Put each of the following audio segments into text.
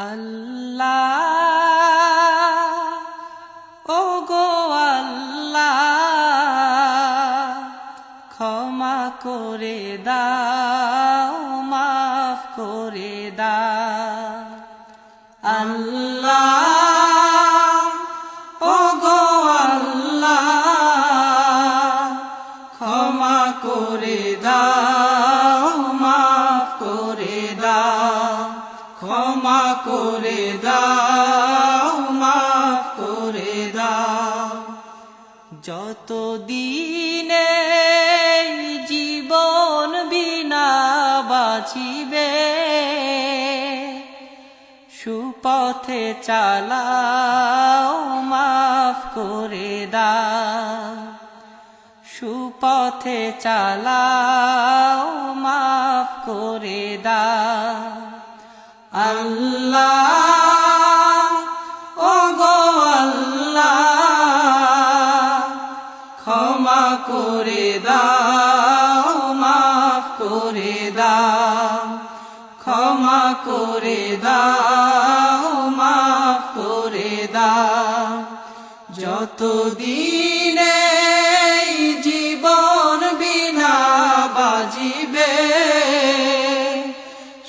আল্লাহ ওগো আল্লাহ ক্ষমা করে দাও মাফ করে দাও আল্লাহ ওগো আল্লাহ ক্ষমা করে দাও মাফ করে দাও ক্ষমা করে দাও মাফ করে দাও যতদিনে জীবন বিনা বাঁচিবে সুপথে চালাও মাফ করে দাও সুপথে চালাও মাফ করে দাও আল্লাহ ওগো আল্লাহ ক্ষমা করে দাও মাফ করে দাও ক্ষমা করে দাও মাফ করে দাও যতদিনে জীবন বিনা বাজিবে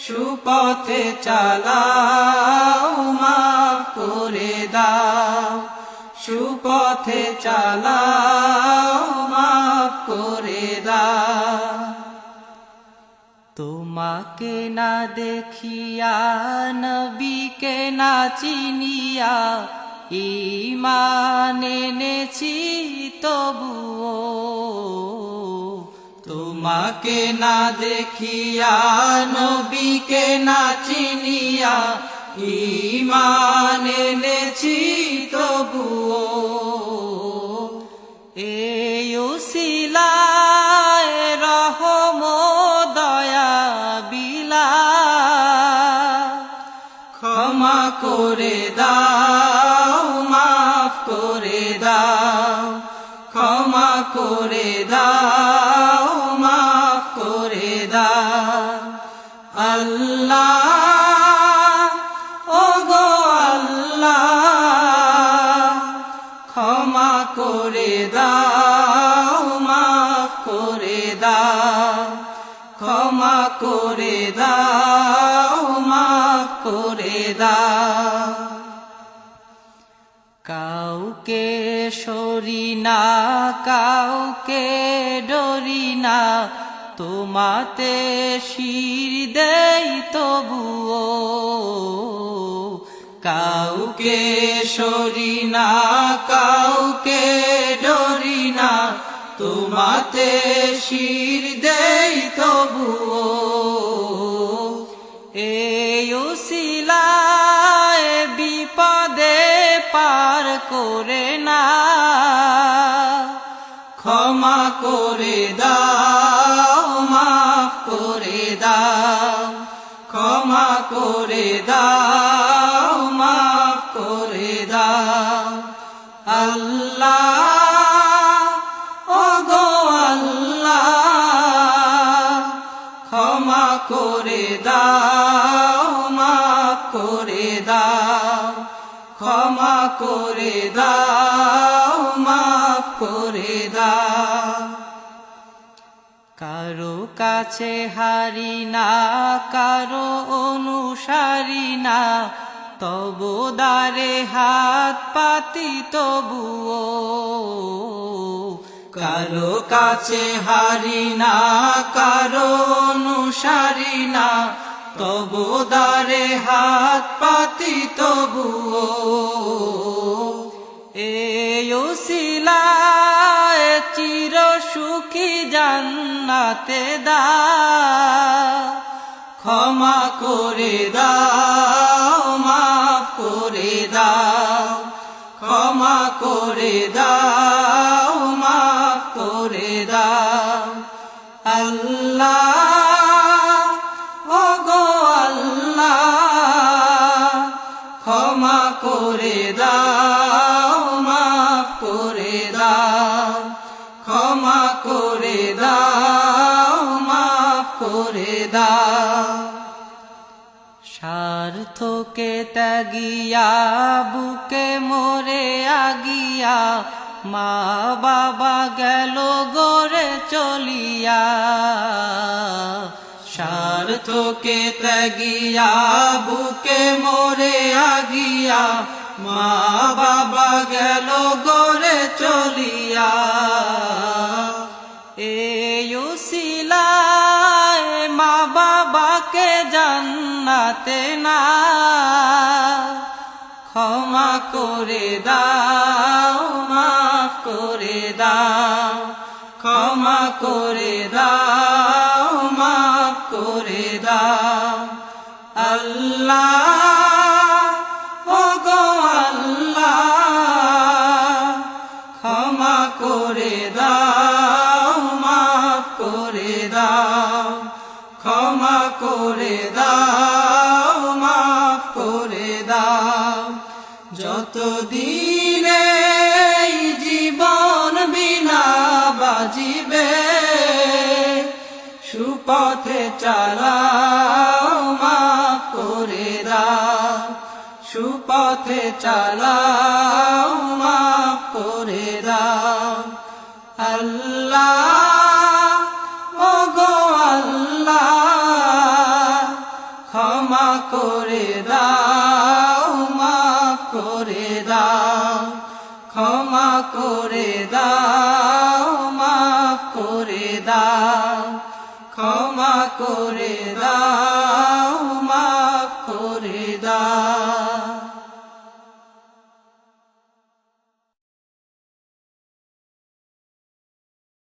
সুপথে চালাও মাফ করে দাও সুপথে চালাও মাফ করে দাও তোমাকে না দেখিয়া নবীকে না চিনিয়া ঈমান এনেছি তবুও তোমাকে না দেখিয়া নবীকে না চিনিয়া ঈমান এনেছি তবুও এই উসিলায় রহম দয়া বিলা ক্ষমা করে দাও মাফ করে দাও ক্ষমা করে দাও মাফ করে দাও আল্লাহ ওগো আল্লাহ ক্ষমা করে দাও মাফ করে দাও ক্ষমা করে দাও মাফ করে দাও কাউকে সরি না কাউকে ডরি না তোমাতে শির দেই তবুও কাউকে সরি না কাউকে ডরি না তোমাতে শির দেই তবুও এই উসিলায় বিপদে পার করে না ক্ষমা করে দাও মাফ করে দাও ক্ষমা করে দাও মাফ করে দাও আল্লাহ ওগো আল্লাহ ক্ষমা করে দাও মাফ করে দাও ক্ষমা করে দাও মাফ করে দাও কারো কাছে হারি না কারো অনুসারী না তবু দ্বারে হাত পাতি তবুও কারো কাছে হারি না কারো অনুসারী না তবু দ্বারে হাত পাতি তবুও এই উসিলায় চির সুখী জান্নাতে দাও ক্ষমা করে দাও মাফ করে দাও ক্ষমা করে দাও মাফ করে দাও আল্লাহ ওগো আল্লাহ ক্ষমা করে দাও মাফ করে দাও ক্ষমা করে দাও মাফ করে দাও স্বার্থকে ত্যাগিয়া বুকে মোরে আগিয়া মা বাবা গেল গড়ে চলিয়া। স্বার্থকে ত্যাগিয়া বুকে মোরে আগিয়া মা বাবা গেল গড়ে চলিয়া। এই উসিলায় মা বাবাকে জান্নাতে না ক্ষমা করে দাও, মাফ করে দাও, ক্ষমা করে দাও, মাফ করে দাও। আল্লাহ ওগো আল্লাহ ক্ষমা করে দাও, মাফ করে দাও, ক্ষমা করে দাও, মাফ করে দাও। যতদিনে এই জীবন বিনা বাজিবে সুপথে চালাও, মাফ করে দাও, সুপথে চালাও, মাফ করে দাও। আল্লাহ ওগো আল্লাহ ক্ষমা করে দাও, মাফ করে দাও, ক্ষমা করে দাও, মাফ করে দাও, ক্ষমা করে দাও।